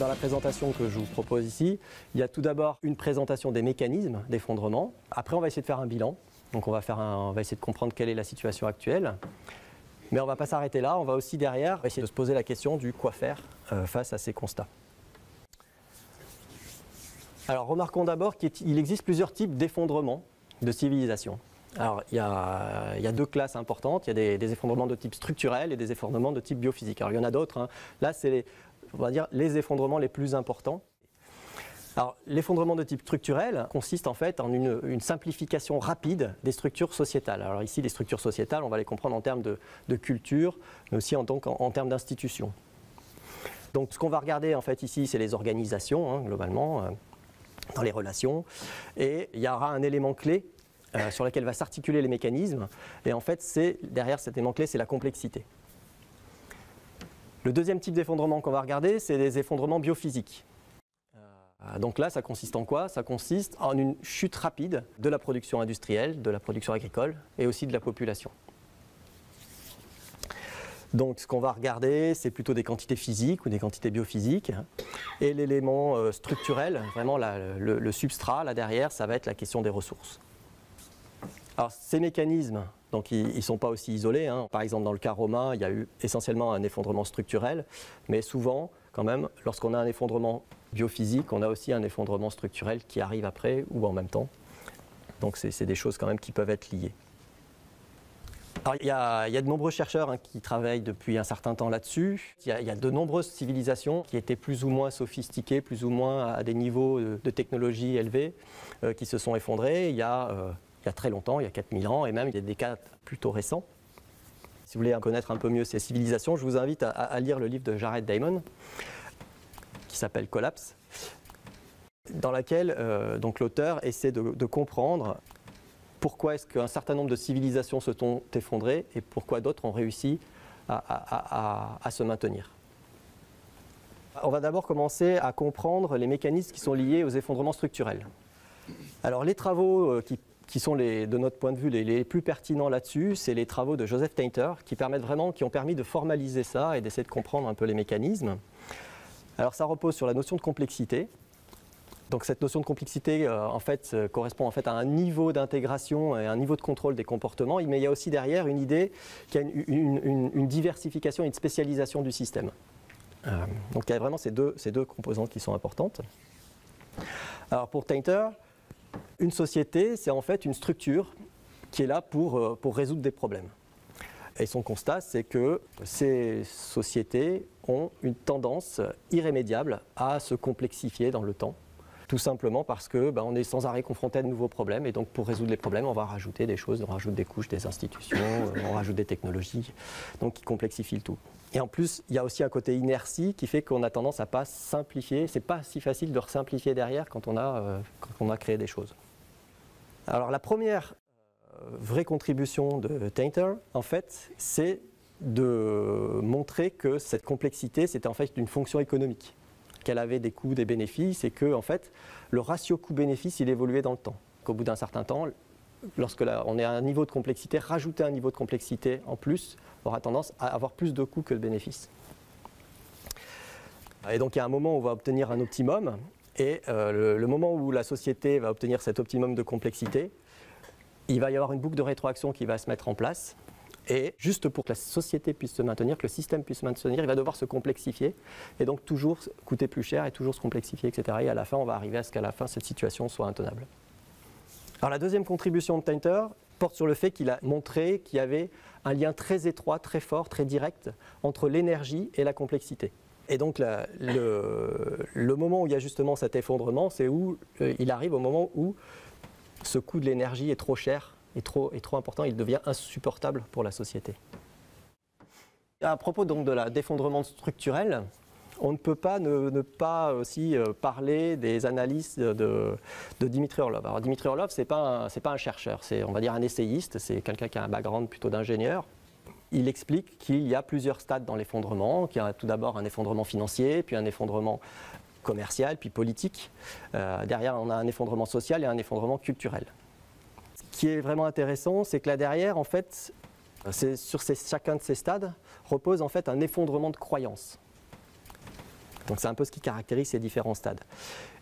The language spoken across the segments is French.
dans la présentation que je vous propose ici, il y a tout d'abord une présentation des mécanismes d'effondrement. Après, on va essayer de faire un bilan. Donc on va essayer de comprendre quelle est la situation actuelle. Mais on ne va pas s'arrêter là, on va aussi derrière essayer de se poser la question du quoi faire face à ces constats. Alors remarquons d'abord qu'il existe plusieurs types d'effondrement de civilisation. Alors il y a deux classes importantes, il y a des effondrements de type structurel et des effondrements de type biophysique. Alors il y en a d'autres, hein. Là c'est on va dire les effondrements les plus importants. Alors, l'effondrement de type structurel consiste en fait en une simplification rapide des structures sociétales. Alors ici, les structures sociétales, on va les comprendre en termes de culture, mais aussi en termes d'institutions. Donc, ce qu'on va regarder en fait ici, c'est les organisations, hein, globalement, dans les relations. Et il y aura un élément clé sur lequel va s'articuler les mécanismes. Et en fait, derrière cet élément clé, c'est la complexité. Le deuxième type d'effondrement qu'on va regarder, c'est les effondrements biophysiques. Donc là, ça consiste en quoi? Ça consiste en une chute rapide de la production industrielle, de la production agricole et aussi de la population. Donc ce qu'on va regarder, c'est plutôt des quantités physiques ou des quantités biophysiques. Et l'élément structurel, vraiment le substrat là derrière, ça va être la question des ressources. Alors ces mécanismes, donc ils ne sont pas aussi isolés, hein. Par exemple dans le cas romain, il y a eu essentiellement un effondrement structurel, mais souvent quand même, lorsqu'on a un effondrement biophysique, on a aussi un effondrement structurel qui arrive après ou en même temps. Donc c'est des choses quand même qui peuvent être liées. Alors, il y a de nombreux chercheurs, hein, qui travaillent depuis un certain temps là-dessus. Il y a de nombreuses civilisations qui étaient plus ou moins sophistiquées, plus ou moins à des niveaux de technologie élevés, qui se sont effondrées. Il y a très longtemps, il y a 4000 ans, et même il y a des cas plutôt récents. Si vous voulez connaître un peu mieux ces civilisations, je vous invite à lire le livre de Jared Diamond, qui s'appelle Collapse, dans laquelle donc l'auteur essaie de comprendre pourquoi est-ce qu'un certain nombre de civilisations se sont effondrées et pourquoi d'autres ont réussi à se maintenir. On va d'abord commencer à comprendre les mécanismes qui sont liés aux effondrements structurels. Alors les travaux qui sont de notre point de vue les plus pertinents là-dessus, c'est les travaux de Joseph Tainter qui ont permis de formaliser ça et d'essayer de comprendre un peu les mécanismes. Alors ça repose sur la notion de complexité. Donc cette notion de complexité correspond en fait à un niveau d'intégration et un niveau de contrôle des comportements, mais il y a aussi derrière une idée qui a une diversification et une spécialisation du système. Donc il y a vraiment ces deux composantes qui sont importantes. Alors pour Tainter, une société, c'est en fait une structure qui est là pour résoudre des problèmes. Et son constat, c'est que ces sociétés ont une tendance irrémédiable à se complexifier dans le temps. Tout simplement parce qu'on est sans arrêt confronté à de nouveaux problèmes, et donc pour résoudre les problèmes, on va rajouter des choses, on rajoute des couches, des institutions, on rajoute des technologies, donc qui complexifient le tout. Et en plus, il y a aussi un côté inertie qui fait qu'on a tendance à ne pas simplifier. C'est pas si facile de resimplifier derrière quand on a créé des choses. Alors la première vraie contribution de Tainter, en fait, c'est de montrer que cette complexité, c'était en fait une fonction économique, qu'elle avait des coûts, des bénéfices, et que en fait, le ratio coût-bénéfice, il évoluait dans le temps. Qu'au bout d'un certain temps, lorsque on est à un niveau de complexité, rajouter un niveau de complexité en plus aura tendance à avoir plus de coûts que de bénéfices. Et donc il y a un moment où on va obtenir un optimum, et le moment où la société va obtenir cet optimum de complexité, il va y avoir une boucle de rétroaction qui va se mettre en place. Et juste pour que la société puisse se maintenir, que le système puisse se maintenir, il va devoir se complexifier et donc toujours coûter plus cher et toujours se complexifier, etc. Et à la fin, on va arriver à ce qu'à la fin, cette situation soit intenable. Alors la deuxième contribution de Tainter porte sur le fait qu'il a montré qu'il y avait un lien très étroit, très fort, très direct entre l'énergie et la complexité. Et donc le moment où il y a justement cet effondrement, c'est où il arrive au moment où ce coût de l'énergie est trop cher, est trop important, il devient insupportable pour la société. À propos donc de d'effondrement structurel, on ne peut pas ne pas aussi parler des analyses de Dimitri Orlov. Alors Dimitri Orlov, c'est pas un chercheur, c'est on va dire un essayiste, c'est quelqu'un qui a un background plutôt d'ingénieur. Il explique qu'il y a plusieurs stades dans l'effondrement, qu'il y a tout d'abord un effondrement financier, puis un effondrement commercial, puis politique. Derrière, on a un effondrement social et un effondrement culturel. Ce qui est vraiment intéressant, c'est que là derrière, en fait, sur chacun de ces stades repose en fait un effondrement de croyances. Donc c'est un peu ce qui caractérise ces différents stades.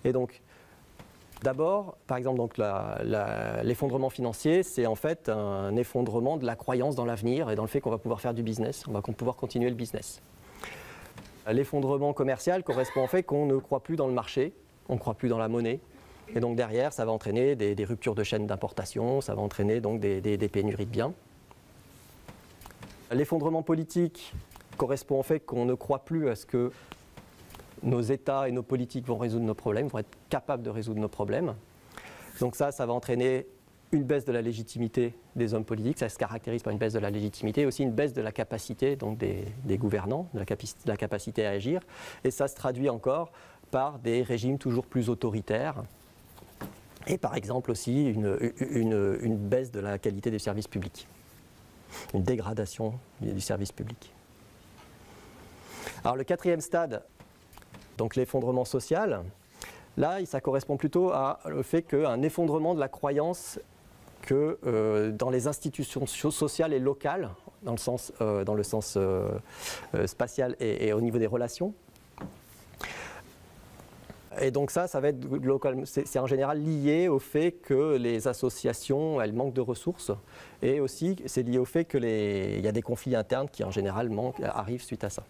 Et donc, d'abord, par exemple, donc l'effondrement financier, c'est en fait un effondrement de la croyance dans l'avenir et dans le fait qu'on va pouvoir faire du business, on va pouvoir continuer le business. L'effondrement commercial correspond au fait qu'on ne croit plus dans le marché, on ne croit plus dans la monnaie. Et donc derrière, ça va entraîner des ruptures de chaînes d'importation, ça va entraîner donc des pénuries de biens. L'effondrement politique correspond au fait qu'on ne croit plus à ce que nos États et nos politiques vont résoudre nos problèmes, vont être capables de résoudre nos problèmes. Donc ça va entraîner une baisse de la légitimité des hommes politiques, ça se caractérise par une baisse de la légitimité, aussi une baisse de la capacité donc des gouvernants, de la capacité à agir. Et ça se traduit encore par des régimes toujours plus autoritaires. Et par exemple aussi une baisse de la qualité des services publics, une dégradation du service public. Alors le quatrième stade, donc l'effondrement social, là ça correspond plutôt au fait qu'un effondrement de la croyance que dans les institutions sociales et locales, dans le sens spatial et au niveau des relations. Et donc ça va être local, c'est en général lié au fait que les associations, elles manquent de ressources, et aussi c'est lié au fait qu'il y a des conflits internes qui en général arrivent suite à ça.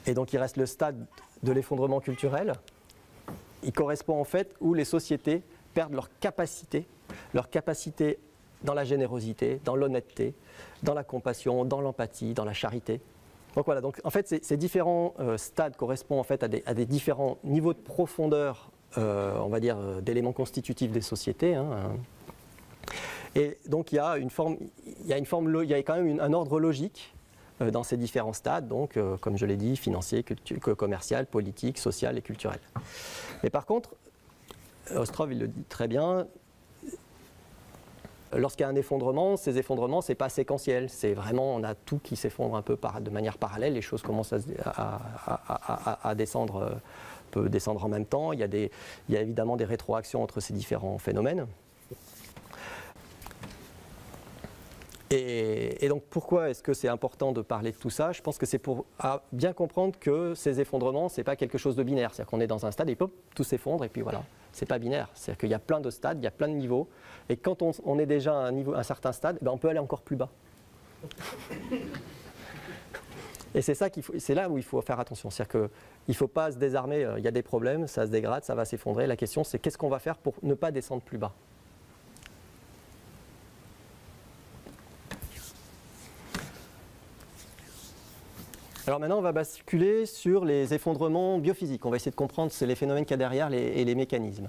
Et donc il reste le stade de l'effondrement culturel. Il correspond en fait où les sociétés perdent leur capacité dans la générosité, dans l'honnêteté, dans la compassion, dans l'empathie, dans la charité. Donc voilà, donc en fait ces différents stades correspondent en fait à des différents niveaux de profondeur, on va dire, d'éléments constitutifs des sociétés. Et donc il y a quand même un ordre logique dans ces différents stades, donc comme je l'ai dit, financier, commercial, politique, social et culturel. Mais par contre, Ostrov il le dit très bien, lorsqu'il y a un effondrement, ces effondrements, ce n'est pas séquentiel. C'est vraiment, on a tout qui s'effondre un peu de manière parallèle. Les choses commencent à descendre, peut descendre en même temps. Il y a évidemment des rétroactions entre ces différents phénomènes. Et donc pourquoi est-ce que c'est important de parler de tout ça? Je pense que c'est pour bien comprendre que ces effondrements, ce n'est pas quelque chose de binaire. C'est-à-dire qu'on est dans un stade et pop, tout s'effondre et puis voilà. C'est pas binaire. C'est-à-dire qu'il y a plein de stades, il y a plein de niveaux. Et quand on est déjà à un certain stade, on peut aller encore plus bas. Et c'est là où il faut faire attention. C'est-à-dire qu'il ne faut pas se désarmer. Il y a des problèmes, ça se dégrade, ça va s'effondrer. La question, c'est qu'est-ce qu'on va faire pour ne pas descendre plus bas? Alors maintenant, on va basculer sur les effondrements biophysiques. On va essayer de comprendre les phénomènes qu'il y a derrière et les mécanismes.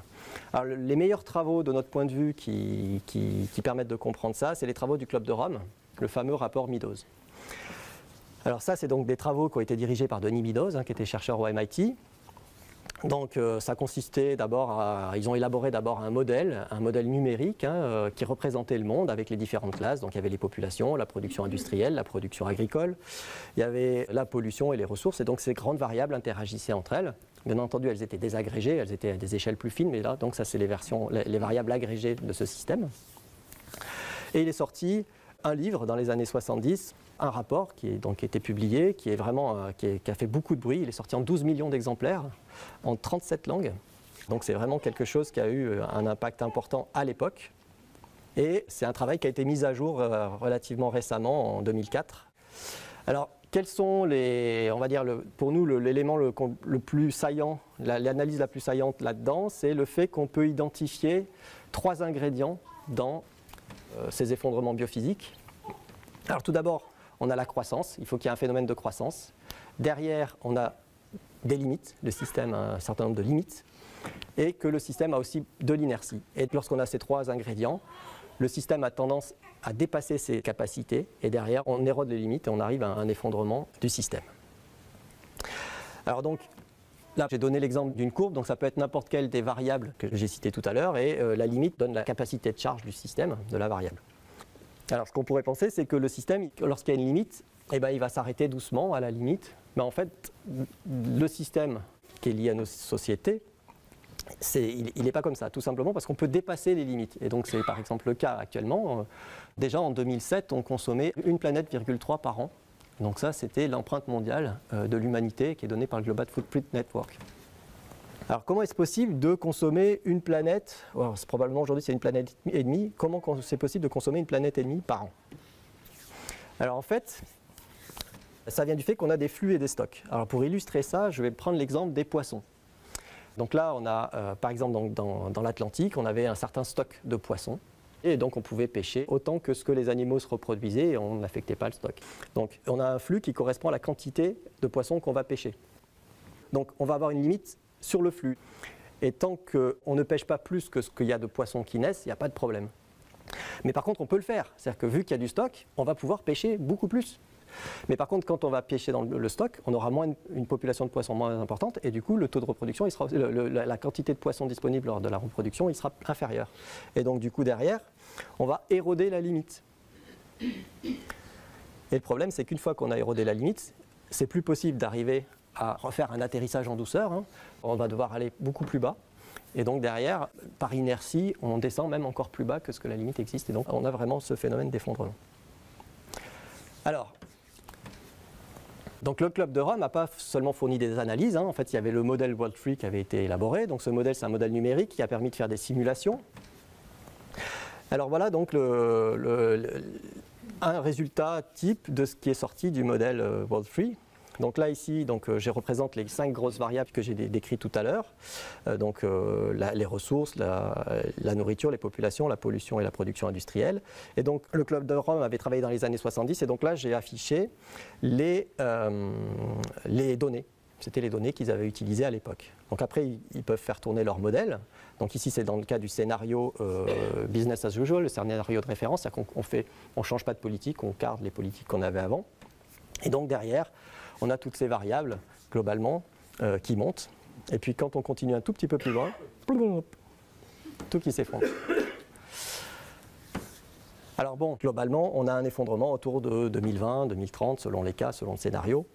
Alors, les meilleurs travaux, de notre point de vue, qui permettent de comprendre ça, c'est les travaux du Club de Rome, le fameux rapport Meadows. Alors ça, c'est donc des travaux qui ont été dirigés par Denis Meadows, qui était chercheur au MIT. Donc ça consistait ils ont élaboré d'abord un modèle numérique qui représentait le monde avec les différentes classes. Donc il y avait les populations, la production industrielle, la production agricole, il y avait la pollution et les ressources. Et donc ces grandes variables interagissaient entre elles. Bien entendu, elles étaient désagrégées, elles étaient à des échelles plus fines, mais là, donc ça c'est les variables agrégées de ce système. Et il est sorti un livre dans les années 70, un rapport qui a été publié, qui a fait beaucoup de bruit. Il est sorti en 12 millions d'exemplaires, en 37 langues. Donc c'est vraiment quelque chose qui a eu un impact important à l'époque. Et c'est un travail qui a été mis à jour relativement récemment, en 2004. Alors, quels sont pour nous, l'élément le plus saillant, l'analyse la plus saillante là-dedans, c'est le fait qu'on peut identifier 3 ingrédients dans ces effondrements biophysiques. Alors tout d'abord, on a la croissance, il faut qu'il y ait un phénomène de croissance. Derrière, on a des limites, le système a un certain nombre de limites, et que le système a aussi de l'inertie. Et lorsqu'on a ces 3 ingrédients, le système a tendance à dépasser ses capacités, et derrière, on érode les limites et on arrive à un effondrement du système. Alors donc, là, j'ai donné l'exemple d'une courbe, donc ça peut être n'importe quelle des variables que j'ai citées tout à l'heure, et la limite donne la capacité de charge du système, de la variable. Alors ce qu'on pourrait penser, c'est que le système, lorsqu'il y a une limite, il va s'arrêter doucement à la limite. Mais en fait, le système qui est lié à nos sociétés, il n'est pas comme ça, tout simplement parce qu'on peut dépasser les limites. Et donc c'est par exemple le cas actuellement. Déjà en 2007, on consommait 1,3 planète par an Donc ça, c'était l'empreinte mondiale de l'humanité qui est donnée par le Global Footprint Network. Alors comment est-ce possible de consommer une planète, probablement aujourd'hui c'est une planète et demie, comment c'est possible de consommer une planète et demie par an? Alors en fait, ça vient du fait qu'on a des flux et des stocks. Alors pour illustrer ça, je vais prendre l'exemple des poissons. Donc là, on a, par exemple, dans l'Atlantique, on avait un certain stock de poissons. Et donc, on pouvait pêcher autant que ce que les animaux se reproduisaient et on n'affectait pas le stock. Donc, on a un flux qui correspond à la quantité de poissons qu'on va pêcher. Donc, on va avoir une limite sur le flux. Et tant qu'on ne pêche pas plus que ce qu'il y a de poissons qui naissent, il n'y a pas de problème. Mais par contre, on peut le faire. C'est-à-dire que vu qu'il y a du stock, on va pouvoir pêcher beaucoup plus. Mais par contre, quand on va pêcher dans le stock, on aura une population de poissons moins importante et du coup, le taux de reproduction, la quantité de poissons disponible lors de la reproduction, il sera inférieur. Et donc, du coup, derrière, on va éroder la limite. Et le problème, c'est qu'une fois qu'on a érodé la limite, c'est plus possible d'arriver à refaire un atterrissage en douceur. Hein. On va devoir aller beaucoup plus bas. Et donc, derrière, par inertie, on descend même encore plus bas que ce que la limite existe. Et donc, on a vraiment ce phénomène d'effondrement. Alors, donc le Club de Rome n'a pas seulement fourni des analyses, hein. En fait il y avait le modèle World Tree qui avait été élaboré, donc ce modèle c'est un modèle numérique qui a permis de faire des simulations. Alors voilà donc un résultat type de ce qui est sorti du modèle World Tree. Donc là ici, je représente les 5 grosses variables que j'ai décrites tout à l'heure. Les ressources, la nourriture, les populations, la pollution et la production industrielle. Et donc le Club de Rome avait travaillé dans les années 70 et donc là j'ai affiché les données. C'était les données qu'ils avaient utilisées à l'époque. Donc après ils peuvent faire tourner leur modèle. Donc ici c'est dans le cas du scénario business as usual, le scénario de référence, c'est-à-dire qu'on ne change pas de politique, on garde les politiques qu'on avait avant. Et donc derrière, on a toutes ces variables, globalement, qui montent. Et puis quand on continue un tout petit peu plus loin, tout qui s'effondre. Alors bon, globalement, on a un effondrement autour de 2020, 2030, selon les cas, selon le scénario.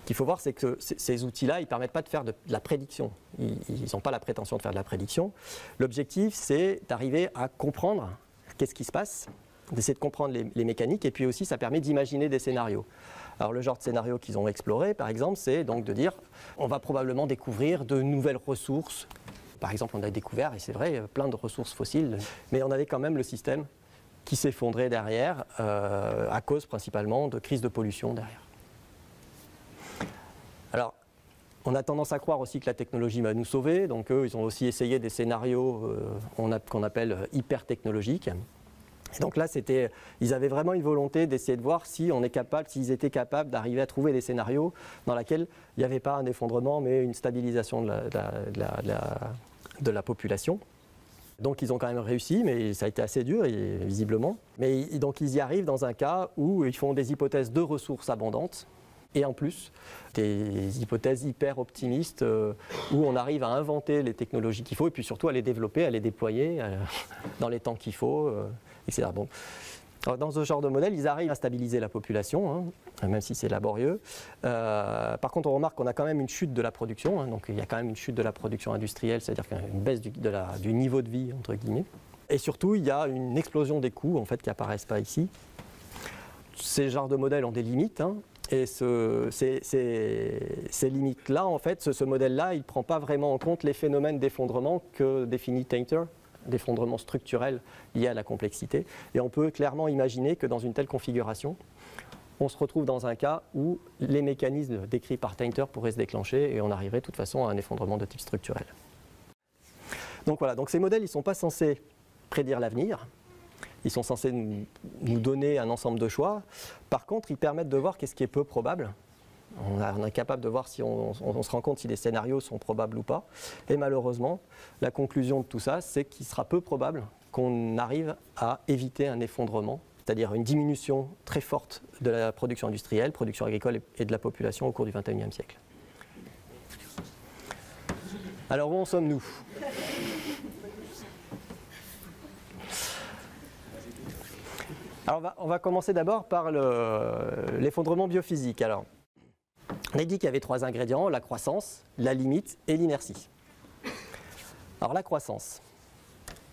Ce qu'il faut voir, c'est que ces outils-là, ils ne permettent pas de faire de la prédiction. Ils n'ont pas la prétention de faire de la prédiction. L'objectif, c'est d'arriver à comprendre qu'est-ce qui se passe, d'essayer de comprendre les mécaniques, et puis aussi, ça permet d'imaginer des scénarios. Alors le genre de scénario qu'ils ont exploré, par exemple, c'est donc de dire on va probablement découvrir de nouvelles ressources. Par exemple, on a découvert, et c'est vrai, plein de ressources fossiles, mais on avait quand même le système qui s'effondrait derrière, à cause principalement de crises de pollution derrière. Alors, on a tendance à croire aussi que la technologie va nous sauver, donc eux, ils ont aussi essayé des scénarios qu'on appelle hyper technologiques. Et donc là, ils avaient vraiment une volonté d'essayer de voir si s'ils étaient capables d'arriver à trouver des scénarios dans lesquels il n'y avait pas un effondrement, mais une stabilisation de la population. Donc ils ont quand même réussi, mais ça a été assez dur, visiblement. Mais donc ils y arrivent dans un cas où ils font des hypothèses de ressources abondantes, et en plus des hypothèses hyper optimistes où on arrive à inventer les technologies qu'il faut, et puis surtout à les développer, à les déployer dans les temps qu'il faut. Etc. Bon. Alors, dans ce genre de modèle, ils arrivent à stabiliser la population, hein, même si c'est laborieux. Par contre, on remarque qu'on a quand même une chute de la production, hein, donc il y a quand même une chute de la production industrielle, c'est-à-dire qu'il y a une baisse du niveau de vie, entre guillemets. Et surtout, il y a une explosion des coûts, en fait, qui n'apparaissent pas ici. Ces genres de modèles ont des limites, hein, et ces limites-là, en fait, ce modèle-là, il ne prend pas vraiment en compte les phénomènes d'effondrement que définit Tainter, d'effondrement structurel lié à la complexité. Et on peut clairement imaginer que dans une telle configuration, on se retrouve dans un cas où les mécanismes décrits par Tainter pourraient se déclencher et on arriverait de toute façon à un effondrement de type structurel. Donc voilà, donc ces modèles, ils ne sont pas censés prédire l'avenir, ils sont censés nous donner un ensemble de choix. Par contre, ils permettent de voir qu'est-ce qui est peu probable. On est capable de voir si on se rend compte si les scénarios sont probables ou pas. Et malheureusement, la conclusion de tout ça, c'est qu'il sera peu probable qu'on arrive à éviter un effondrement, c'est-à-dire une diminution très forte de la production industrielle, production agricole et de la population au cours du XXIe siècle. Alors où en sommes-nous ? Alors on va commencer d'abord par l'effondrement biophysique. Alors, on a dit qu'il y avait 3 ingrédients, la croissance, la limite et l'inertie. Alors la croissance.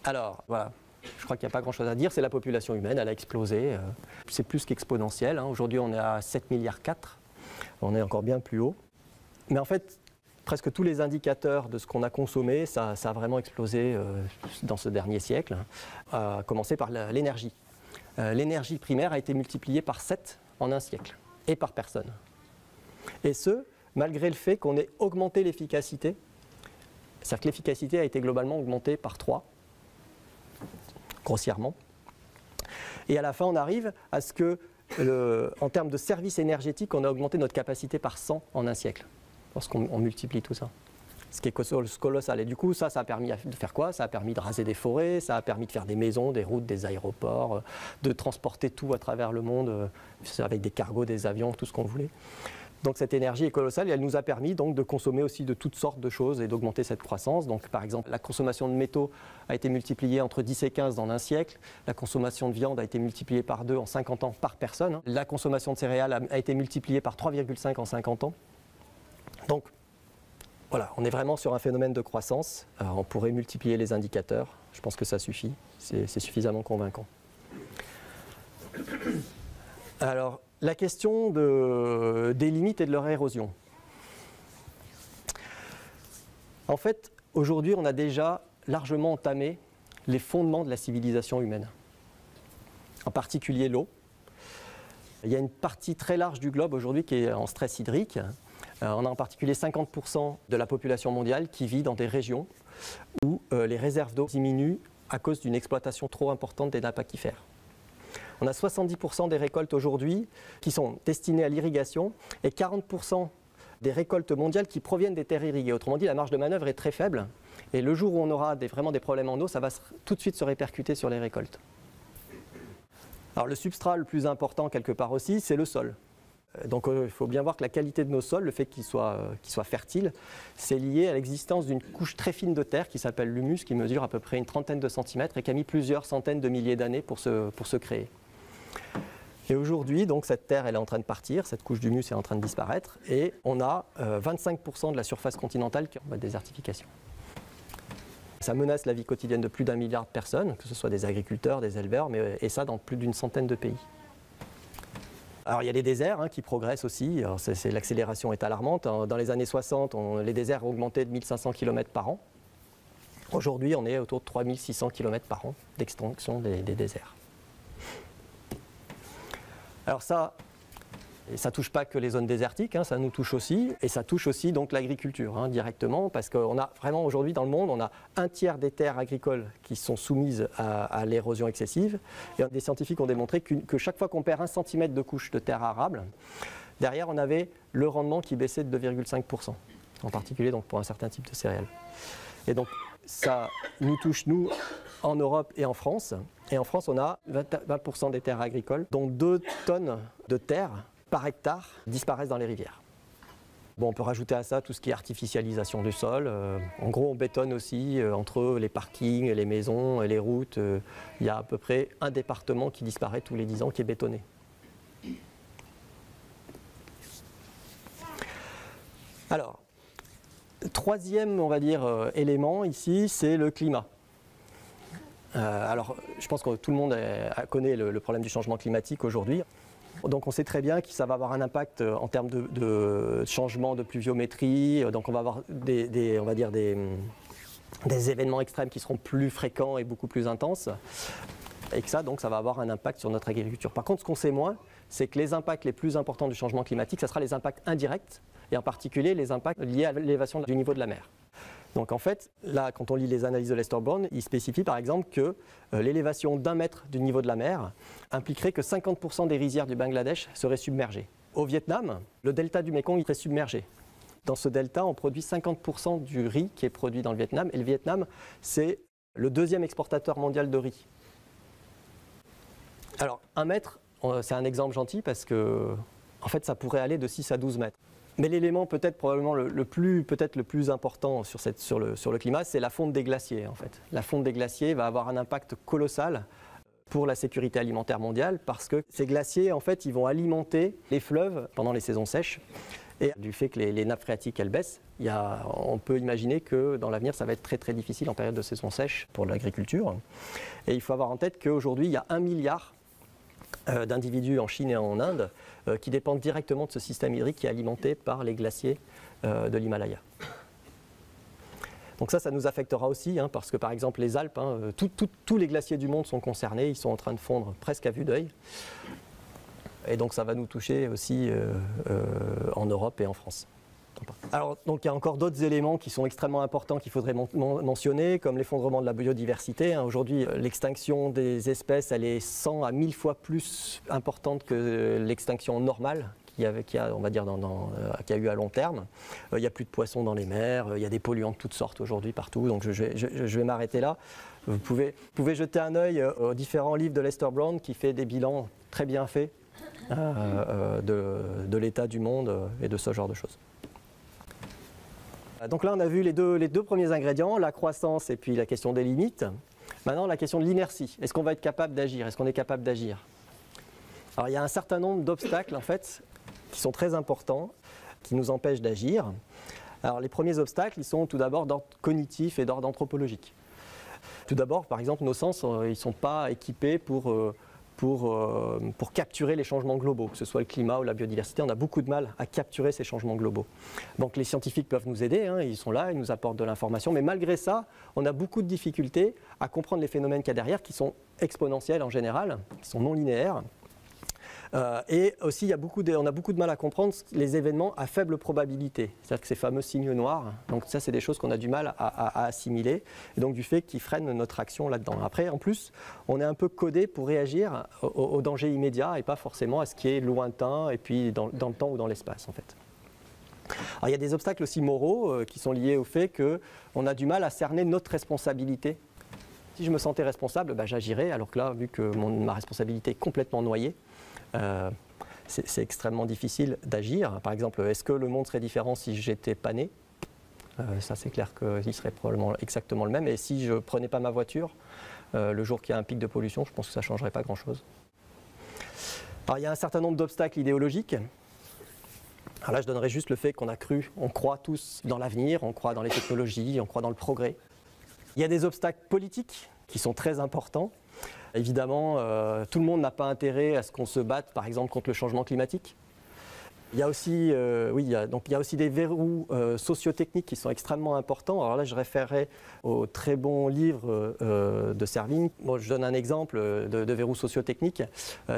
Alors voilà, Je crois qu'il n'y a pas grand-chose à dire. C'est la population humaine, elle a explosé. C'est plus qu'exponentiel. Aujourd'hui, on est à 7,4 milliards. On est encore bien plus haut. Mais en fait, presque tous les indicateurs de ce qu'on a consommé, ça a vraiment explosé dans ce dernier siècle, à commencer par l'énergie. L'énergie primaire a été multipliée par 7 en un siècle, et par personne. Et ce, malgré le fait qu'on ait augmenté l'efficacité. C'est-à-dire que l'efficacité a été globalement augmentée par 3, grossièrement. Et à la fin, on arrive à ce que, en termes de services énergétiques, on a augmenté notre capacité par 100 en un siècle, lorsqu'on multiplie tout ça. Ce qui est colossal. Et du coup, ça a permis de faire quoi? Ça a permis de raser des forêts, ça a permis de faire des maisons, des routes, des aéroports, de transporter tout à travers le monde, avec des cargos, des avions, tout ce qu'on voulait. Donc cette énergie est colossale et elle nous a permis donc de consommer aussi de toutes sortes de choses et d'augmenter cette croissance. Donc par exemple, la consommation de métaux a été multipliée entre 10 et 15 dans un siècle. La consommation de viande a été multipliée par 2 en 50 ans par personne. La consommation de céréales a été multipliée par 3,5 en 50 ans. Donc voilà, on est vraiment sur un phénomène de croissance. Alors, on pourrait multiplier les indicateurs. Je pense que ça suffit. C'est suffisamment convaincant. Alors, la question des limites et de leur érosion. En fait, aujourd'hui, on a déjà largement entamé les fondements de la civilisation humaine, en particulier l'eau. Il y a une partie très large du globe aujourd'hui qui est en stress hydrique. On a en particulier 50% de la population mondiale qui vit dans des régions où les réserves d'eau diminuent à cause d'une exploitation trop importante des nappes aquifères. On a 70% des récoltes aujourd'hui qui sont destinées à l'irrigation et 40% des récoltes mondiales qui proviennent des terres irriguées. Autrement dit, la marge de manœuvre est très faible et le jour où on aura vraiment des problèmes en eau, ça va tout de suite se répercuter sur les récoltes. Alors le substrat le plus important quelque part aussi, c'est le sol. Donc il faut bien voir que la qualité de nos sols, le fait qu'ils soient fertiles, c'est lié à l'existence d'une couche très fine de terre qui s'appelle l'humus, qui mesure à peu près une trentaine de centimètres et qui a mis plusieurs centaines de milliers d'années pour se créer. Et aujourd'hui, donc cette terre, elle est en train de partir, cette couche d'humus est en train de disparaître, et on a 25% de la surface continentale qui est en voie de désertification. Ça menace la vie quotidienne de plus d'1 milliard de personnes, que ce soit des agriculteurs, des éleveurs, et ça dans plus d'une centaine de pays. Alors il y a les déserts qui progressent aussi, l'accélération est alarmante. Dans les années 60, les déserts ont augmenté de 1500 km par an. Aujourd'hui, on est autour de 3600 km par an d'extinction des déserts. Alors ça ne touche pas que les zones désertiques, ça nous touche aussi, et ça touche aussi donc l'agriculture directement, parce qu'on a vraiment aujourd'hui dans le monde, on a un tiers des terres agricoles qui sont soumises à l'érosion excessive, et des scientifiques ont démontré que chaque fois qu'on perd 1 cm de couche de terre arable, derrière on avait le rendement qui baissait de 2,5%, en particulier donc pour un certain type de céréales. Et donc ça nous touche nous en Europe et en France. Et en France, on a 20% des terres agricoles, dont 2 tonnes de terre par hectare disparaissent dans les rivières. Bon, on peut rajouter à ça tout ce qui est artificialisation du sol. En gros, on bétonne aussi entre les parkings, les maisons et les routes. Il y a à peu près un département qui disparaît tous les 10 ans qui est bétonné. Alors, troisième, on va dire, élément ici, c'est le climat. Alors, je pense que tout le monde connaît le problème du changement climatique aujourd'hui. Donc on sait très bien que ça va avoir un impact en termes de changement de pluviométrie. Donc on va avoir des événements extrêmes qui seront plus fréquents et beaucoup plus intenses. Et que ça va avoir un impact sur notre agriculture. Par contre, ce qu'on sait moins, c'est que les impacts les plus importants du changement climatique, ce sera les impacts indirects, et en particulier les impacts liés à l'élévation du niveau de la mer. Donc en fait, là, quand on lit les analyses de Lester Brown, il spécifie par exemple que l'élévation d'1 mètre du niveau de la mer impliquerait que 50% des rizières du Bangladesh seraient submergées. Au Vietnam, le delta du Mékong serait submergé. Dans ce delta, on produit 50% du riz qui est produit dans le Vietnam, et le Vietnam, c'est le 2e exportateur mondial de riz. Alors, 1 mètre, c'est un exemple gentil parce que, en fait, ça pourrait aller de 6 à 12 mètres. Mais l'élément probablement le plus important sur le climat, c'est la fonte des glaciers en fait. La fonte des glaciers va avoir un impact colossal pour la sécurité alimentaire mondiale parce que ces glaciers en fait, ils vont alimenter les fleuves pendant les saisons sèches et du fait que les nappes phréatiques elles baissent, on peut imaginer que dans l'avenir ça va être très très difficile en période de saison sèche pour l'agriculture. Et il faut avoir en tête qu'aujourd'hui il y a 1 milliard d'individus en Chine et en Inde qui dépendent directement de ce système hydrique qui est alimenté par les glaciers de l'Himalaya. Donc ça nous affectera aussi, hein, parce que par exemple les Alpes, hein, tous les glaciers du monde sont concernés, ils sont en train de fondre presque à vue d'œil. Et donc ça va nous toucher aussi en Europe et en France. Alors donc il y a encore d'autres éléments qui sont extrêmement importants qu'il faudrait mentionner, comme l'effondrement de la biodiversité. Hein. Aujourd'hui, l'extinction des espèces, elle est 100 à 1000 fois plus importante que l'extinction normale qu'il y a eu à long terme. Il n'y a plus de poissons dans les mers, il y a des polluants de toutes sortes aujourd'hui partout, donc je vais m'arrêter là. Vous pouvez jeter un œil aux différents livres de Lester Brown qui fait des bilans très bien faits de l'état du monde et de ce genre de choses. Donc là on a vu les deux premiers ingrédients, la croissance et puis la question des limites. Maintenant la question de l'inertie, est-ce qu'on va être capable d'agir, est-ce qu'on est capable d'agir? Alors il y a un certain nombre d'obstacles en fait qui sont très importants, qui nous empêchent d'agir. Alors les premiers obstacles, ils sont tout d'abord d'ordre cognitif et d'ordre anthropologique. Tout d'abord, par exemple, nos sens, ils ne sont pas équipés pour capturer les changements globaux, que ce soit le climat ou la biodiversité. On a beaucoup de mal à capturer ces changements globaux. Donc les scientifiques peuvent nous aider, hein, ils sont là, ils nous apportent de l'information, mais malgré ça, on a beaucoup de difficultés à comprendre les phénomènes qu'il y a derrière, qui sont exponentiels en général, qui sont non linéaires. Et aussi, on a beaucoup de mal à comprendre les événements à faible probabilité, c'est-à-dire que ces fameux signes noirs, donc ça c'est des choses qu'on a du mal à assimiler, et donc du fait qu'ils freinent notre action là-dedans. Après, en plus, on est un peu codé pour réagir au danger immédiat et pas forcément à ce qui est lointain et puis dans le temps ou dans l'espace en fait. Alors, il y a des obstacles aussi moraux qui sont liés au fait qu'on a du mal à cerner notre responsabilité. Si je me sentais responsable, j'agirais, alors que là, vu que ma responsabilité est complètement noyée, c'est extrêmement difficile d'agir. Par exemple, est-ce que le monde serait différent si j'étais pas né? Ça c'est clair qu'il serait probablement exactement le même. Et si je ne prenais pas ma voiture, le jour qu'il y a un pic de pollution, je pense que ça ne changerait pas grand-chose. Alors il y a un certain nombre d'obstacles idéologiques. Alors là je donnerais juste le fait on croit tous dans l'avenir, on croit dans les technologies, on croit dans le progrès. Il y a des obstacles politiques qui sont très importants. Évidemment, tout le monde n'a pas intérêt à ce qu'on se batte, par exemple, contre le changement climatique. Il y a aussi, il y a aussi des verrous sociotechniques qui sont extrêmement importants. Alors là, je référerai au très bon livre de Servigne. Bon, je donne un exemple de verrou sociotechnique.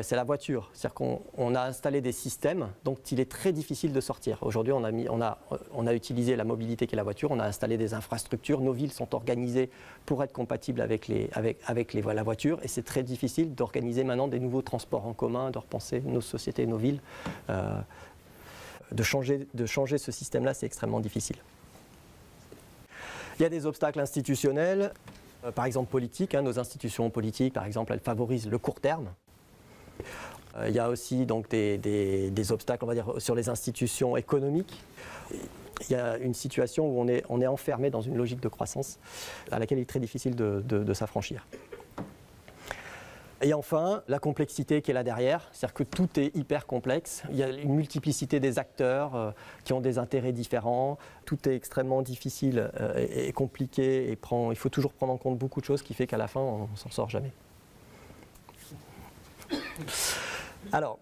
C'est la voiture. C'est-à-dire qu'on a installé des systèmes dont il est très difficile de sortir. Aujourd'hui, on a utilisé la mobilité qui est la voiture. On a installé des infrastructures. Nos villes sont organisées pour être compatibles avec la voiture. Et c'est très difficile d'organiser maintenant des nouveaux transports en commun, de repenser nos sociétés, nos villes. De changer ce système-là, c'est extrêmement difficile. Il y a des obstacles institutionnels, par exemple politiques. Nos institutions politiques, par exemple, elles favorisent le court terme. Il y a aussi donc, des obstacles, on va dire, sur les institutions économiques. Il y a une situation où on est enfermé dans une logique de croissance à laquelle il est très difficile de s'affranchir. Et enfin, la complexité qui est là derrière, c'est-à-dire que tout est hyper complexe. Il y a une multiplicité des acteurs qui ont des intérêts différents. Tout est extrêmement difficile et compliqué. Et il faut toujours prendre en compte beaucoup de choses, qui fait qu'à la fin, on ne s'en sort jamais. Alors,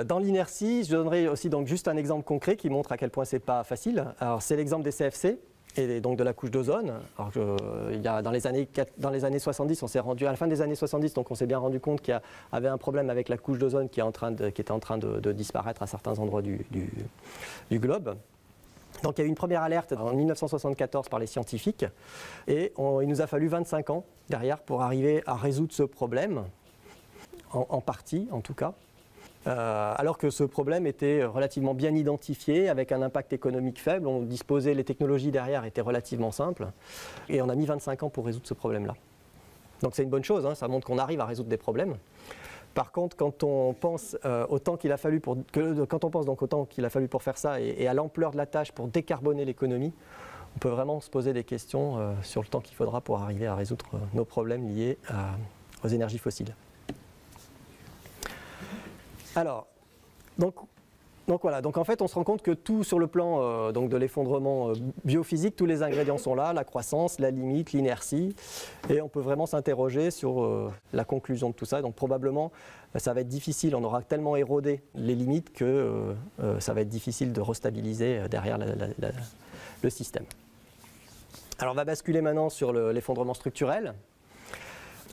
dans l'inertie, je donnerai aussi donc, juste un exemple concret qui montre à quel point ce n'est pas facile. Alors, c'est l'exemple des CFC. Et donc de la couche d'ozone. Dans les années 70, on s'est rendu à la fin des années 70, donc on s'est bien rendu compte qu'il y avait un problème avec la couche d'ozone qui était en train de disparaître à certains endroits du globe. Donc il y a eu une première alerte en 1974 par les scientifiques et il nous a fallu 25 ans derrière pour arriver à résoudre ce problème, en partie en tout cas. Alors que ce problème était relativement bien identifié, avec un impact économique faible, les technologies derrière étaient relativement simples, et on a mis 25 ans pour résoudre ce problème-là. Donc c'est une bonne chose, ça montre qu'on arrive à résoudre des problèmes. Par contre, quand on pense au temps qu'il a fallu pour faire ça et à l'ampleur de la tâche pour décarboner l'économie, on peut vraiment se poser des questions sur le temps qu'il faudra pour arriver à résoudre nos problèmes liés aux énergies fossiles. Alors, donc, Donc voilà, donc en fait on se rend compte que tout sur le plan donc de l'effondrement biophysique, tous les ingrédients sont là, la croissance, la limite, l'inertie, et on peut vraiment s'interroger sur la conclusion de tout ça. Donc probablement ça va être difficile, on aura tellement érodé les limites que ça va être difficile de restabiliser derrière le système. Alors on va basculer maintenant sur l'effondrement structurel.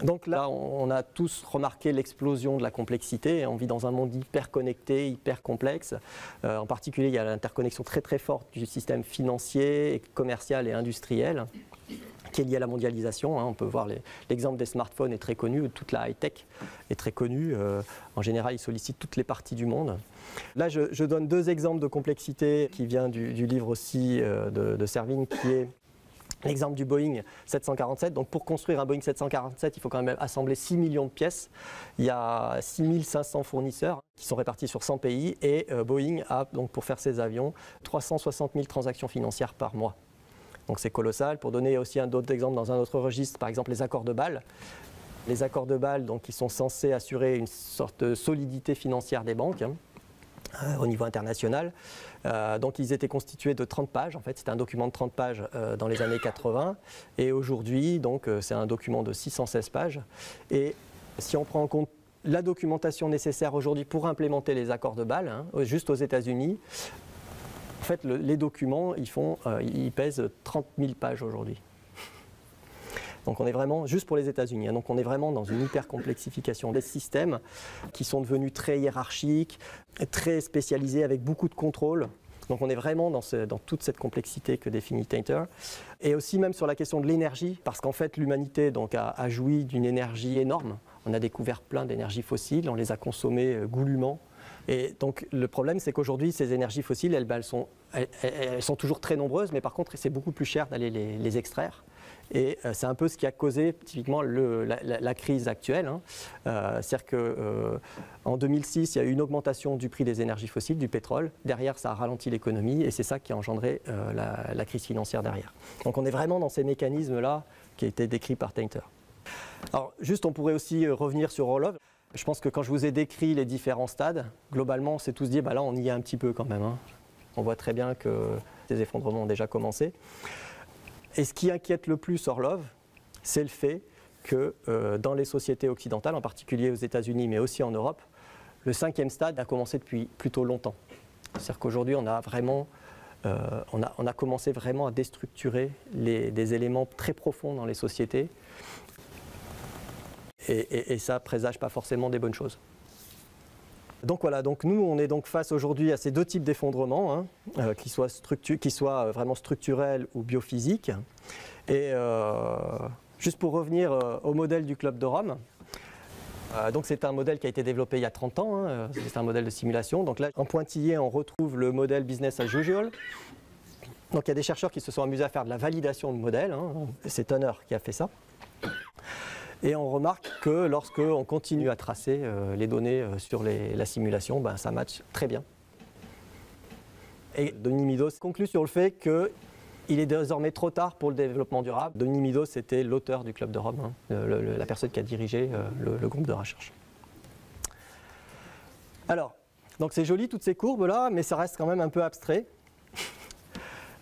Donc là, on a tous remarqué l'explosion de la complexité. On vit dans un monde hyper connecté, hyper complexe. En particulier, il y a l'interconnexion très très forte du système financier, commercial et industriel qui est liée à la mondialisation. On peut voir l'exemple des smartphones est très connu, toute la high-tech est très connue. En général, ils sollicitent toutes les parties du monde. Là, je donne deux exemples de complexité qui vient du livre aussi de Servigne, qui est l'exemple du Boeing 747. Donc pour construire un Boeing 747, il faut quand même assembler 6 millions de pièces. Il y a 6500 fournisseurs qui sont répartis sur 100 pays et Boeing a, donc pour faire ses avions, 360 000 transactions financières par mois. Donc c'est colossal. Pour donner aussi un autre exemple dans un autre registre, par exemple les accords de Bâle. Les accords de Bâle, donc, qui sont censés assurer une sorte de solidité financière des banques. Au niveau international. Donc ils étaient constitués de 30 pages, en fait c'était un document de 30 pages dans les années 80 et aujourd'hui donc c'est un document de 616 pages et si on prend en compte la documentation nécessaire aujourd'hui pour implémenter les accords de Bâle, juste aux États-Unis, en fait les documents ils pèsent 30 000 pages aujourd'hui. Donc on est vraiment, juste pour les États-Unis, donc on est vraiment dans une hyper complexification des systèmes qui sont devenus très hiérarchiques, très spécialisés avec beaucoup de contrôle. Donc on est vraiment dans toute cette complexité que définit Tainter. Et aussi même sur la question de l'énergie, parce qu'en fait l'humanité a joui d'une énergie énorme. On a découvert plein d'énergies fossiles, on les a consommées goulûment. Et donc le problème c'est qu'aujourd'hui ces énergies fossiles, elles sont toujours très nombreuses, mais par contre c'est beaucoup plus cher d'aller les extraire. Et c'est un peu ce qui a causé typiquement la crise actuelle. C'est-à-dire qu'en 2006, il y a eu une augmentation du prix des énergies fossiles, du pétrole. Derrière, ça a ralenti l'économie et c'est ça qui a engendré la crise financière derrière. Donc on est vraiment dans ces mécanismes-là qui ont été décrits par Tainter. Alors juste, on pourrait aussi revenir sur Orlov. Je pense que quand je vous ai décrit les différents stades, globalement, on s'est tous dit, là on y est un petit peu quand même. On voit très bien que ces effondrements ont déjà commencé. Et ce qui inquiète le plus Orlov, c'est le fait que dans les sociétés occidentales, en particulier aux États-Unis, mais aussi en Europe, le 5e stade a commencé depuis plutôt longtemps. C'est-à-dire qu'aujourd'hui, on a commencé vraiment à déstructurer des éléments très profonds dans les sociétés. Et ça ne présage pas forcément des bonnes choses. Donc voilà, donc nous on est donc face aujourd'hui à ces deux types d'effondrements, qui soient vraiment structurels ou biophysiques. Et juste pour revenir au modèle du Club de Rome, donc c'est un modèle qui a été développé il y a 30 ans, c'est un modèle de simulation. Donc là en pointillé on retrouve le modèle business as usual. Donc il y a des chercheurs qui se sont amusés à faire de la validation de modèle, c'est Turner qui a fait ça. Et on remarque que lorsqu'on continue à tracer les données sur la simulation, ça matche très bien. Et Denis Midos conclut sur le fait qu'il est désormais trop tard pour le développement durable. Denis Midos était l'auteur du Club de Rome, la personne qui a dirigé le groupe de recherche. Alors, donc c'est joli toutes ces courbes-là, mais ça reste quand même un peu abstrait.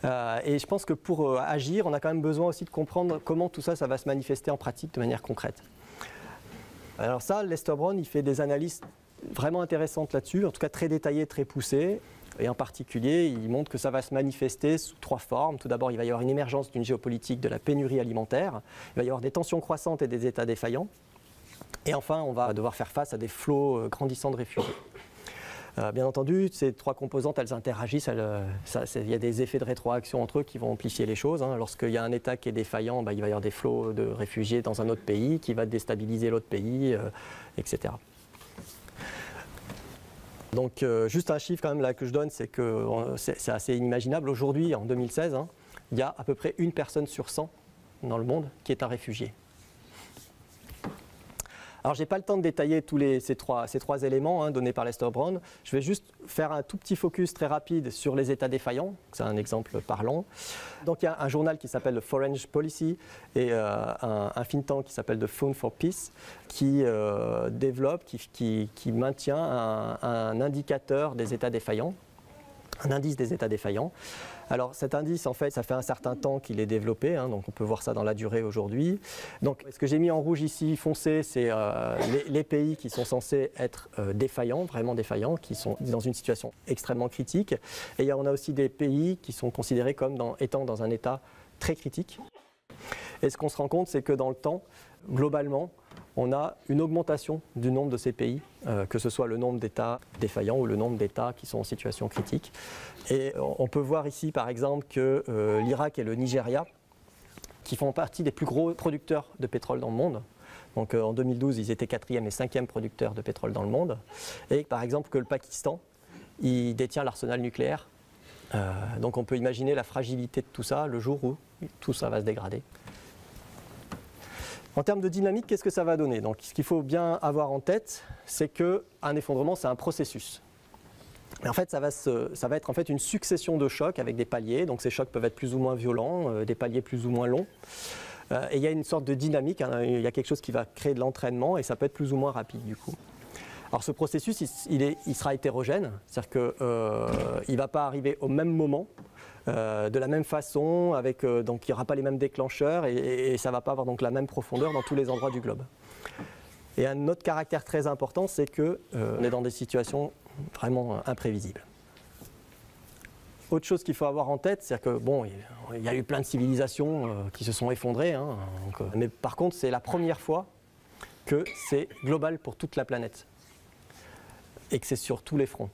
Et je pense que pour agir, on a quand même besoin aussi de comprendre comment tout ça, ça va se manifester en pratique de manière concrète. Alors ça, Lester Brown, il fait des analyses vraiment intéressantes là-dessus, en tout cas très détaillées, très poussées. Et en particulier, il montre que ça va se manifester sous 3 formes. Tout d'abord, il va y avoir une émergence d'une géopolitique de la pénurie alimentaire. Il va y avoir des tensions croissantes et des États défaillants. Et enfin, on va devoir faire face à des flots grandissants de réfugiés. Bien entendu, ces 3 composantes, elles interagissent, il y a des effets de rétroaction entre eux qui vont amplifier les choses. Lorsqu'il y a un État qui est défaillant, il va y avoir des flots de réfugiés dans un autre pays qui va déstabiliser l'autre pays, etc. Donc juste un chiffre quand même là que je donne, c'est que c'est assez inimaginable. Aujourd'hui, en 2016, il y a à peu près 1 personne sur 100 dans le monde qui est un réfugié. Alors, je n'ai pas le temps de détailler tous ces trois éléments donnés par Lester Brown. Je vais juste faire un tout petit focus très rapide sur les États défaillants. C'est un exemple parlant. Donc, il y a un journal qui s'appelle le Foreign Policy et un think tank qui s'appelle The Fund for Peace qui développe, qui maintient un indicateur des États défaillants, un indice des États défaillants. Alors cet indice, en fait, ça fait un certain temps qu'il est développé, donc on peut voir ça dans la durée aujourd'hui. Donc ce que j'ai mis en rouge ici, foncé, c'est les pays qui sont censés être défaillants, vraiment défaillants, qui sont dans une situation extrêmement critique. Et on a aussi des pays qui sont considérés comme étant dans un état très critique. Et ce qu'on se rend compte, c'est que dans le temps, globalement, on a une augmentation du nombre de ces pays, que ce soit le nombre d'États défaillants ou le nombre d'États qui sont en situation critique. Et on peut voir ici par exemple que l'Irak et le Nigeria, qui font partie des plus gros producteurs de pétrole dans le monde, donc en 2012 ils étaient 4e et 5e producteurs de pétrole dans le monde, et par exemple que le Pakistan, il détient l'arsenal nucléaire. Donc on peut imaginer la fragilité de tout ça le jour où tout ça va se dégrader. En termes de dynamique, qu'est-ce que ça va donner? Donc, ce qu'il faut bien avoir en tête, c'est qu'un effondrement, c'est un processus. Et en fait, ça va être en fait une succession de chocs avec des paliers. Donc, ces chocs peuvent être plus ou moins violents, des paliers plus ou moins longs. Et il y a une sorte de dynamique, il y a quelque chose qui va créer de l'entraînement et ça peut être plus ou moins rapide du coup. Alors, ce processus, il sera hétérogène, c'est-à-dire qu'il ne va pas arriver au même moment. De la même façon, donc il n'y aura pas les mêmes déclencheurs et ça ne va pas avoir donc la même profondeur dans tous les endroits du globe. Et un autre caractère très important, c'est qu'on est dans des situations vraiment imprévisibles. Autre chose qu'il faut avoir en tête, c'est que bon, il y a eu plein de civilisations qui se sont effondrées, mais par contre c'est la première fois que c'est global pour toute la planète et que c'est sur tous les fronts.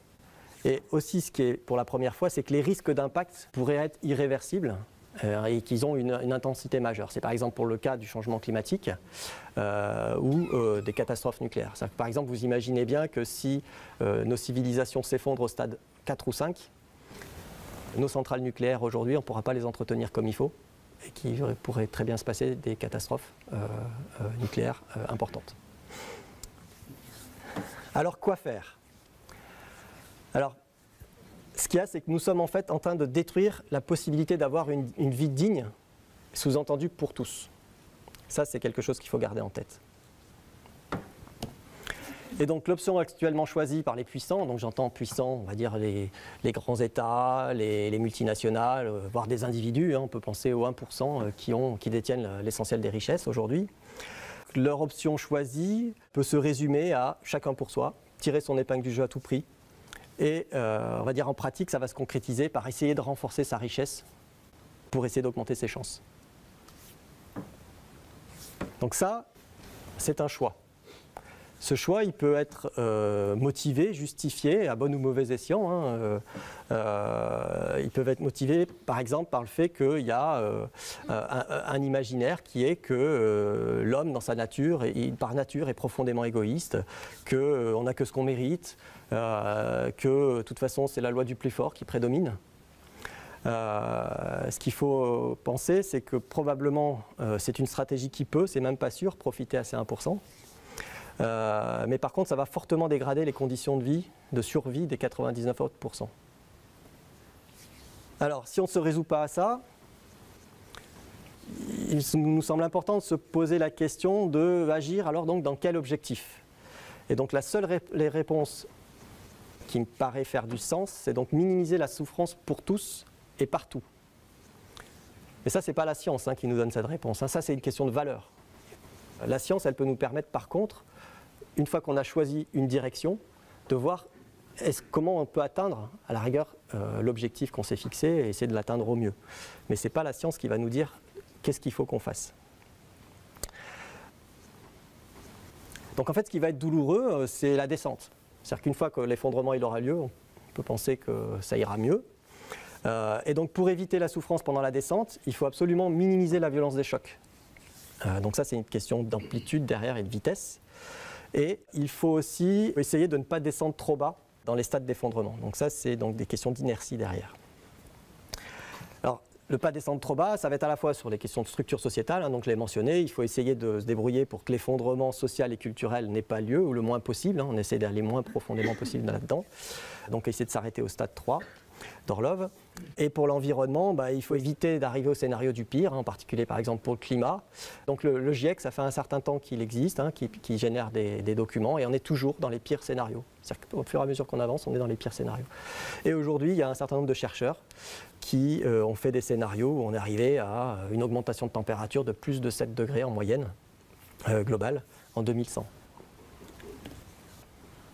Et aussi, ce qui est pour la première fois, c'est que les risques d'impact pourraient être irréversibles et qu'ils ont une intensité majeure. C'est par exemple pour le cas du changement climatique ou des catastrophes nucléaires. Par exemple, vous imaginez bien que si nos civilisations s'effondrent au stade 4 ou 5, nos centrales nucléaires aujourd'hui, on ne pourra pas les entretenir comme il faut et qu'il pourrait très bien se passer des catastrophes nucléaires importantes. Alors, quoi faire ? Alors, ce qu'il y a, c'est que nous sommes en fait en train de détruire la possibilité d'avoir une vie digne, sous-entendu pour tous. Ça, c'est quelque chose qu'il faut garder en tête. Et donc l'option actuellement choisie par les puissants, donc j'entends puissants, on va dire les grands États, les multinationales, voire des individus, on peut penser aux 1% qui détiennent l'essentiel des richesses aujourd'hui. Leur option choisie peut se résumer à chacun pour soi, tirer son épingle du jeu à tout prix. Et on va dire en pratique, ça va se concrétiser par essayer de renforcer sa richesse pour essayer d'augmenter ses chances. Donc ça, c'est un choix. Ce choix, il peut être motivé, justifié, à bon ou mauvais escient. Ils peuvent être motivés, par exemple, par le fait qu'il y a un imaginaire qui est que l'homme, dans sa nature, par nature, est profondément égoïste, qu'on n'a que ce qu'on mérite, que de toute façon, c'est la loi du plus fort qui prédomine. Ce qu'il faut penser, c'est que probablement, c'est une stratégie qui peut, c'est même pas sûr, profiter à ces 1%. Mais par contre, ça va fortement dégrader les conditions de vie, de survie des 99 autres %. Alors, si on ne se résout pas à ça, il nous semble important de se poser la question d'agir alors donc dans quel objectif. Et donc la seule réponse qui me paraît faire du sens, c'est donc minimiser la souffrance pour tous et partout. Mais ça, ce n'est pas la science qui nous donne cette réponse. Ça, c'est une question de valeur. La science, elle peut nous permettre par contre, une fois qu'on a choisi une direction, de voir comment on peut atteindre, à la rigueur, l'objectif qu'on s'est fixé et essayer de l'atteindre au mieux. Mais ce n'est pas la science qui va nous dire qu'est-ce qu'il faut qu'on fasse. Donc en fait, ce qui va être douloureux, c'est la descente. C'est-à-dire qu'une fois que l'effondrement il aura lieu, on peut penser que ça ira mieux. Et donc pour éviter la souffrance pendant la descente, il faut absolument minimiser la violence des chocs. Donc ça, c'est une question d'amplitude derrière et de vitesse. Et il faut aussi essayer de ne pas descendre trop bas dans les stades d'effondrement. Donc ça, c'est donc des questions d'inertie derrière. Alors, le pas descendre trop bas, ça va être à la fois sur les questions de structure sociétale, hein, donc je l'ai mentionné, il faut essayer de se débrouiller pour que l'effondrement social et culturel n'ait pas lieu, ou le moins possible, hein, on essaie d'aller le moins profondément possible là-dedans, donc essayer de s'arrêter au stade 3 d'Orlov. Et pour l'environnement, il faut éviter d'arriver au scénario du pire, hein, en particulier par exemple pour le climat. Donc le GIEC, ça fait un certain temps qu'il existe, hein, qui génère des documents, et on est toujours dans les pires scénarios. C'est-à-dire qu'au fur et à mesure qu'on avance, on est dans les pires scénarios. Et aujourd'hui, il y a un certain nombre de chercheurs qui ont fait des scénarios où on est arrivé à une augmentation de température de plus de 7 degrés en moyenne globale en 2100.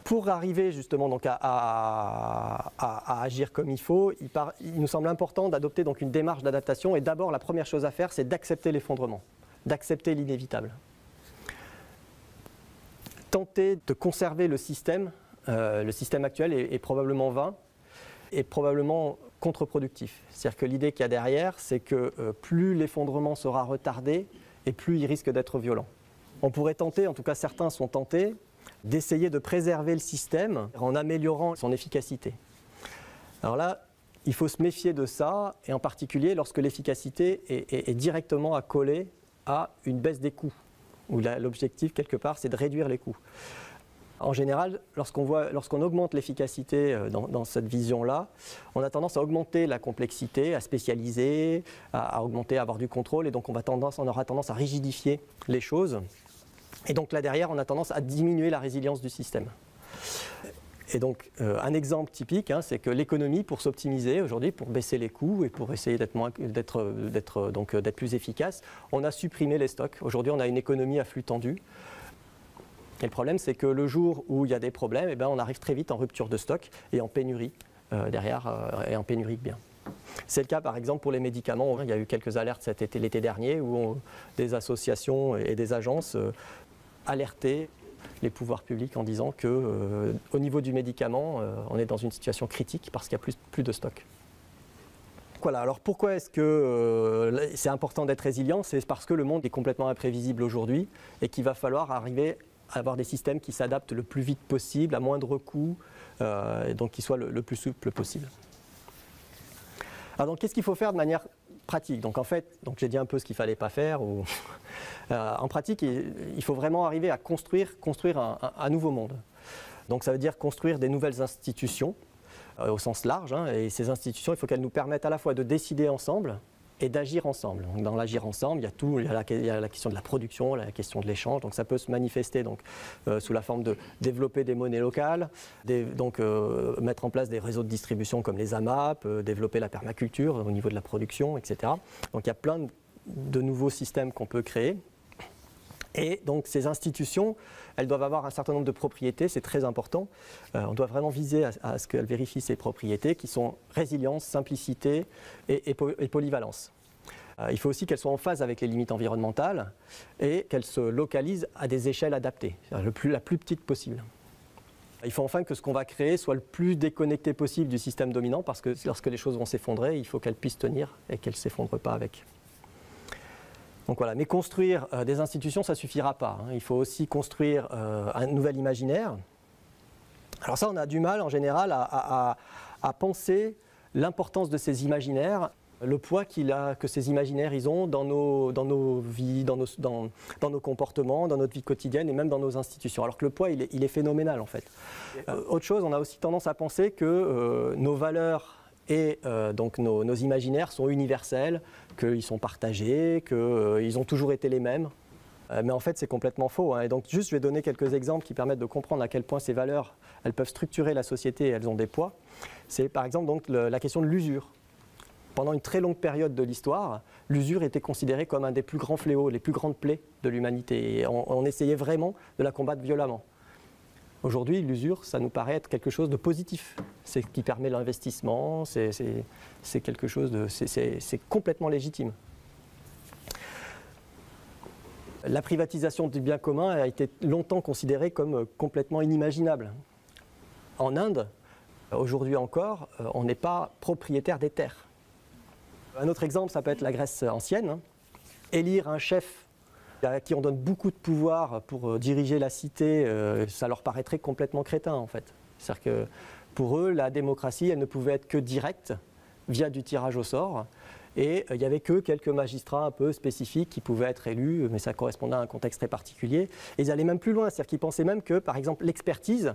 Pour arriver justement donc à agir comme il faut, il nous semble important d'adopter donc une démarche d'adaptation, et d'abord la première chose à faire, c'est d'accepter l'effondrement, d'accepter l'inévitable. Tenter de conserver le système actuel est probablement vain et probablement contre-productif. C'est-à-dire que l'idée qu'il y a derrière, c'est que plus l'effondrement sera retardé et plus il risque d'être violent. On pourrait tenter, en tout cas certains sont tentés, d'essayer de préserver le système en améliorant son efficacité. Alors là, il faut se méfier de ça, et en particulier lorsque l'efficacité est directement accolée à une baisse des coûts, où l'objectif quelque part c'est de réduire les coûts. En général, lorsqu'on augmente l'efficacité dans cette vision-là, on a tendance à augmenter la complexité, à spécialiser, à augmenter, à avoir du contrôle, et donc on aura tendance à rigidifier les choses. Et donc là derrière, on a tendance à diminuer la résilience du système. Et donc un exemple typique, hein, c'est que l'économie, pour s'optimiser aujourd'hui, pour baisser les coûts et pour essayer d'être plus efficace, on a supprimé les stocks. Aujourd'hui, on a une économie à flux tendu. Et le problème, c'est que le jour où il y a des problèmes, on arrive très vite en rupture de stock et en pénurie et en pénurie de biens. C'est le cas par exemple pour les médicaments. Il y a eu quelques alertes l'été dernier où des associations et des agences alertaient les pouvoirs publics en disant qu'au niveau du médicament, on est dans une situation critique parce qu'il n'y a plus de stock. Voilà, alors pourquoi est-ce que c'est important d'être résilient? C'est parce que le monde est complètement imprévisible aujourd'hui et qu'il va falloir arriver à avoir des systèmes qui s'adaptent le plus vite possible, à moindre coût, et donc qui soient le plus souple possible. Alors donc qu'est-ce qu'il faut faire de manière pratique? Donc en fait, j'ai dit un peu ce qu'il ne fallait pas faire. En pratique, il faut vraiment arriver à construire un nouveau monde. Donc ça veut dire construire des nouvelles institutions au sens large, hein, et ces institutions, il faut qu'elles nous permettent à la fois de décider ensemble et d'agir ensemble. Donc, dans l'agir ensemble, il y a la question de la production, la question de l'échange. Donc ça peut se manifester sous la forme de développer des monnaies locales, mettre en place des réseaux de distribution comme les AMAP, développer la permaculture au niveau de la production, etc. Donc il y a plein de nouveaux systèmes qu'on peut créer. Et donc ces institutions, elles doivent avoir un certain nombre de propriétés, c'est très important. On doit vraiment viser à ce qu'elles vérifient ces propriétés qui sont résilience, simplicité et polyvalence. Il faut aussi qu'elles soient en phase avec les limites environnementales et qu'elles se localisent à des échelles adaptées, la plus petite possible. Il faut enfin que ce qu'on va créer soit le plus déconnecté possible du système dominant, parce que lorsque les choses vont s'effondrer, il faut qu'elles puissent tenir et qu'elles ne s'effondrent pas avec. Donc voilà, mais construire des institutions, ça ne suffira pas, hein. Il faut aussi construire un nouvel imaginaire. Alors ça, on a du mal en général à penser l'importance de ces imaginaires, le poids que ces imaginaires ils ont dans nos vies, dans nos comportements, dans notre vie quotidienne et même dans nos institutions. Alors que le poids, il est phénoménal en fait. Autre chose, on a aussi tendance à penser que nos valeurs et donc nos imaginaires sont universels, qu'ils sont partagés, qu'ils ont toujours été les mêmes. Mais en fait, c'est complètement faux, hein. Et donc, juste, je vais donner quelques exemples qui permettent de comprendre à quel point ces valeurs, elles peuvent structurer la société et elles ont des poids. C'est par exemple donc, la question de l'usure. Pendant une très longue période de l'histoire, l'usure était considérée comme un des plus grands fléaux, les plus grandes plaies de l'humanité. Et on essayait vraiment de la combattre violemment. Aujourd'hui, l'usure, ça nous paraît être quelque chose de positif. C'est ce qui permet l'investissement, c'est quelque chose c'est complètement légitime. La privatisation du bien commun a été longtemps considérée comme complètement inimaginable. En Inde, aujourd'hui encore, on n'est pas propriétaire des terres. Un autre exemple, ça peut être la Grèce ancienne, hein. Élire un chef à qui on donne beaucoup de pouvoir pour diriger la cité, ça leur paraîtrait complètement crétin en fait. C'est-à-dire que pour eux, la démocratie, elle ne pouvait être que directe, via du tirage au sort, Et il n'y avait que quelques magistrats un peu spécifiques qui pouvaient être élus, mais ça correspondait à un contexte très particulier. Et ils allaient même plus loin, c'est-à-dire qu'ils pensaient même que, par exemple, l'expertise